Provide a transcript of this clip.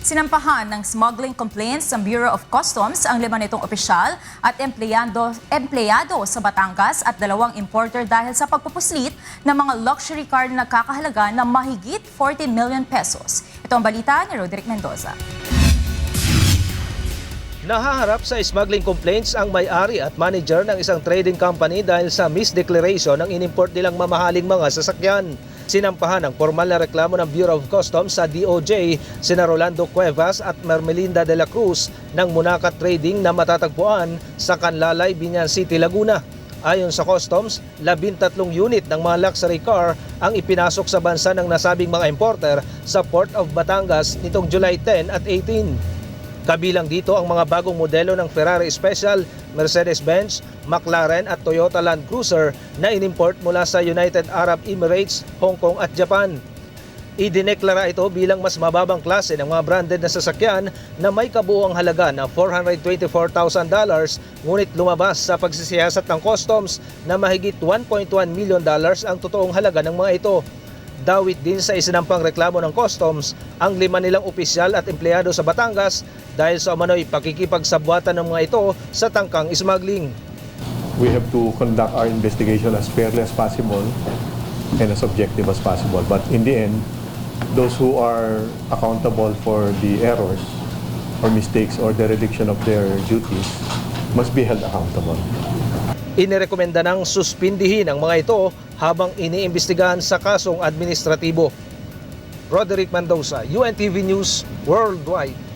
Sinampahan ng smuggling complaints ng Bureau of Customs ang 5 nitong opisyal at empleyado sa Batangas at 2 importer dahil sa pagpupuslit ng mga luxury car na nagkakahalaga ng mahigit 14 million pesos. Ito ang balita ni Roderick Mendoza. Nahaharap sa smuggling complaints ang may-ari at manager ng isang trading company dahil sa misdeclaration ng inimport nilang mamahaling mga sasakyan. Sinampahan ang formal na reklamo ng Bureau of Customs sa DOJ sina Rolando Cuevas at Mermelinda de la Cruz ng Monaca Trading na matatagpuan sa Canlalay, Biñan City, Laguna. Ayon sa Customs, 13 unit ng mga luxury car ang ipinasok sa bansa ng nasabing mga importer sa Port of Batangas nitong July 10 at 18. Kabilang dito ang mga bagong modelo ng Ferrari Special, Mercedes-Benz, McLaren at Toyota Land Cruiser na inimport mula sa United Arab Emirates, Hong Kong at Japan. Idineklara ito bilang mas mababang klase ng mga branded na sasakyan na may kabuuang halaga na $424,000 ngunit lumabas sa pagsisiyasat ng customs na mahigit $1.1 million ang totoong halaga ng mga ito. Dawit din sa isinampang reklamo ng customs ang 5 nilang opisyal at empleyado sa Batangas dahil sa umano'y pakikipagsabwatan ng mga ito sa tangkang smuggling. We have to conduct our investigation as fairly as possible and as objective as possible. But in the end, those who are accountable for the errors or mistakes or dereliction of their duties must be held accountable. Inirekomenda ng suspindihin ang mga ito habang iniimbestigahan sa kasong administratibo. Roderick Mendoza, UNTV News Worldwide.